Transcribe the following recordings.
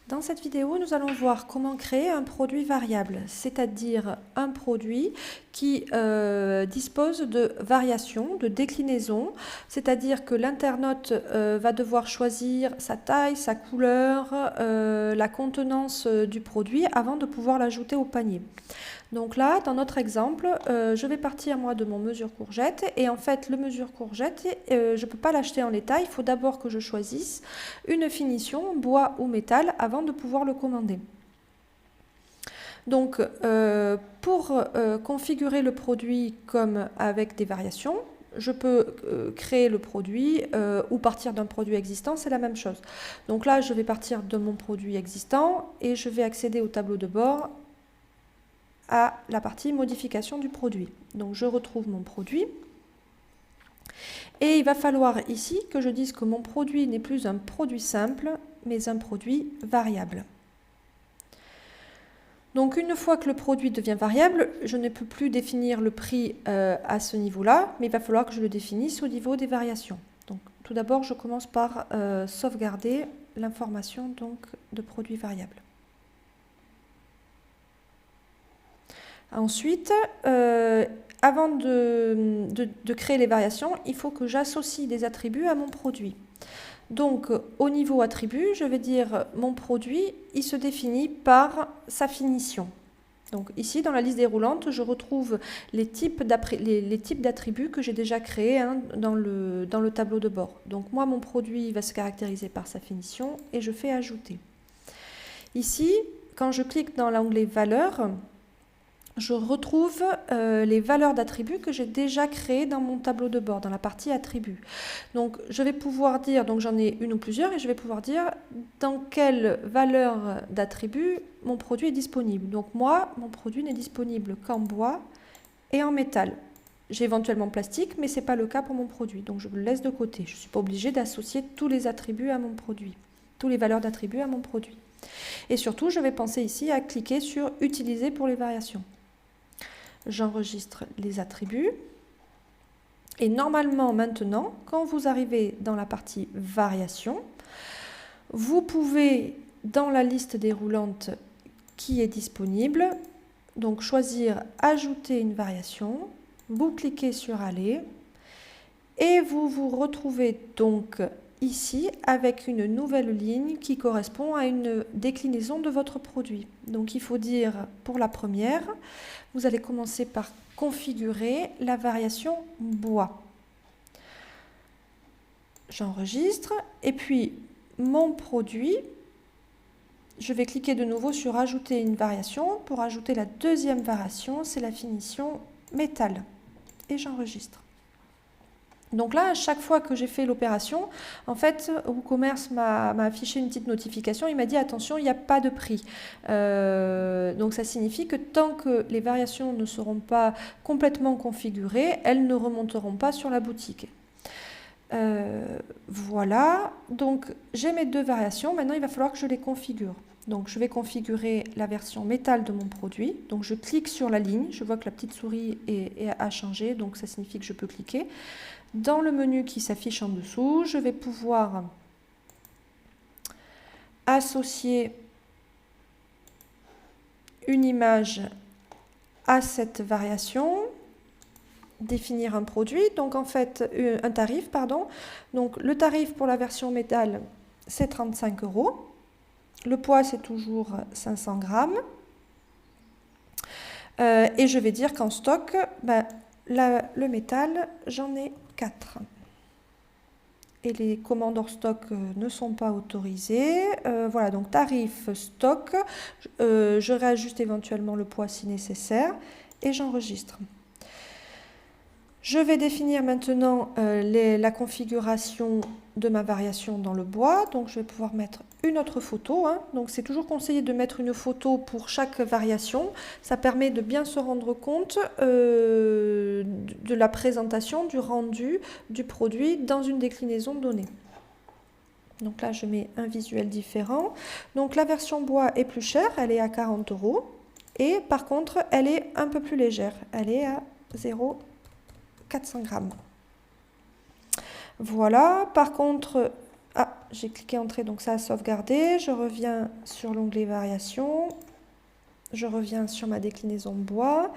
Dans cette vidéo, nous allons voir comment créer un produit variable, c'est-à-dire un produit qui dispose de variations, de déclinaisons, c'est-à-dire que l'internaute va devoir choisir sa taille, sa couleur, la contenance du produit avant de pouvoir l'ajouter au panier. Donc là, dans notre exemple, je vais partir moi de mon mesure courgette et en fait le mesure courgette, je ne peux pas l'acheter en l'état, il faut d'abord que je choisisse une finition bois ou métal avant de pouvoir le commander. Donc pour configurer le produit comme avec des variations, je peux créer le produit ou partir d'un produit existant, c'est la même chose. Donc là, je vais partir de mon produit existant et je vais accéder au tableau de bord à la partie modification du produit. Donc je retrouve mon produit et il va falloir ici que je dise que mon produit n'est plus un produit simple mais un produit variable. Donc une fois que le produit devient variable, je ne peux plus définir le prix à ce niveau-là, mais il va falloir que je le définisse au niveau des variations. Donc tout d'abord, je commence par sauvegarder l'information donc de produit variable. Ensuite, avant de créer les variations, il faut que j'associe des attributs à mon produit. Donc, au niveau attribut, je vais dire mon produit, il se définit par sa finition. Donc ici, dans la liste déroulante, je retrouve les types d'attributs que j'ai déjà créés dans le tableau de bord. Donc moi, mon produit va se caractériser par sa finition et je fais ajouter. Ici, quand je clique dans l'onglet valeurs, je retrouve les valeurs d'attributs que j'ai déjà créées dans mon tableau de bord, dans la partie attributs. Donc je vais pouvoir dire, donc j'en ai une ou plusieurs, et je vais pouvoir dire dans quelle valeur d'attribut mon produit est disponible. Donc moi, mon produit n'est disponible qu'en bois et en métal. J'ai éventuellement plastique, mais ce n'est pas le cas pour mon produit, donc je le laisse de côté. Je ne suis pas obligée d'associer tous les attributs à mon produit, toutes les valeurs d'attributs à mon produit. Et surtout, je vais penser ici à cliquer sur « Utiliser pour les variations ». J'enregistre les attributs. Et normalement, maintenant, quand vous arrivez dans la partie variation, vous pouvez, dans la liste déroulante qui est disponible, donc choisir ajouter une variation, vous cliquez sur aller et vous vous retrouvez donc ici avec une nouvelle ligne qui correspond à une déclinaison de votre produit. Donc il faut dire pour la première, vous allez commencer par configurer la variation bois. J'enregistre et puis mon produit, je vais cliquer de nouveau sur ajouter une variation. Pour ajouter la deuxième variation, c'est la finition métal et j'enregistre. Donc là, à chaque fois que j'ai fait l'opération, en fait, WooCommerce m'a affiché une petite notification. Il m'a dit attention, il n'y a pas de prix. Donc ça signifie que tant que les variations ne seront pas complètement configurées, elles ne remonteront pas sur la boutique. Voilà, donc j'ai mes deux variations. Maintenant, il va falloir que je les configure. Donc je vais configurer la version métal de mon produit. Donc je clique sur la ligne. Je vois que la petite souris a changé, donc ça signifie que je peux cliquer. Dans le menu qui s'affiche en dessous, je vais pouvoir associer une image à cette variation, définir un produit, donc en fait un tarif, pardon. Donc le tarif pour la version métal, c'est 35 €. Le poids, c'est toujours 500 grammes. Et je vais dire qu'en stock, le métal, j'en ai 4. Et les commandes hors stock ne sont pas autorisées. Voilà, donc tarif stock. Je réajuste éventuellement le poids si nécessaire et j'enregistre. Je vais définir maintenant la configuration de ma variation dans le bois. Donc je vais pouvoir mettre une autre photo. Donc c'est toujours conseillé de mettre une photo pour chaque variation. Ça permet de bien se rendre compte de la présentation, du rendu du produit dans une déclinaison donnée. Donc là je mets un visuel différent. Donc la version bois est plus chère, elle est à 40 €. Et par contre elle est un peu plus légère, elle est à 0,400 grammes. Voilà, par contre, j'ai cliqué Entrée, donc ça a sauvegardé. Je reviens sur l'onglet Variations. Je reviens sur ma déclinaison bois.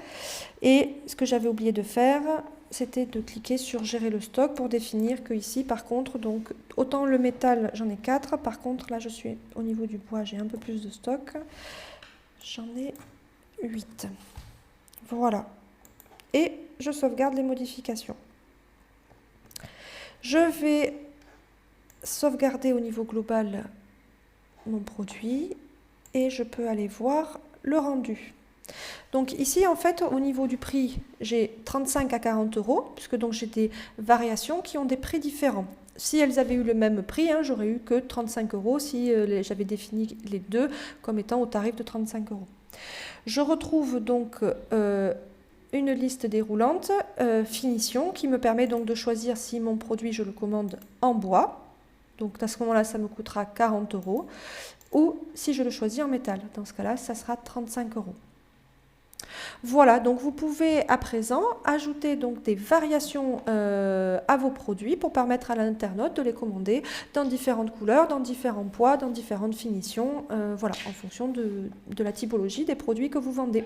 Et ce que j'avais oublié de faire, c'était de cliquer sur Gérer le stock pour définir que ici, par contre, donc autant le métal, j'en ai 4. Par contre, là, je suis au niveau du bois, j'ai un peu plus de stock. J'en ai 8. Voilà. Et je sauvegarde les modifications. Je vais sauvegarder au niveau global mon produit et je peux aller voir le rendu. Donc ici, en fait, au niveau du prix, j'ai 35 à 40 euros, puisque donc j'ai des variations qui ont des prix différents. Si elles avaient eu le même prix, hein, j'aurais eu que 35 euros si j'avais défini les deux comme étant au tarif de 35 euros. Je retrouve donc une liste déroulante, finition, qui me permet donc de choisir si mon produit, je le commande en bois. Donc à ce moment-là, ça me coûtera 40 euros. Ou si je le choisis en métal. Dans ce cas-là, ça sera 35 euros. Voilà, donc vous pouvez à présent ajouter donc des variations à vos produits pour permettre à l'internaute de les commander dans différentes couleurs, dans différents poids, dans différentes finitions, voilà, en fonction de la typologie des produits que vous vendez.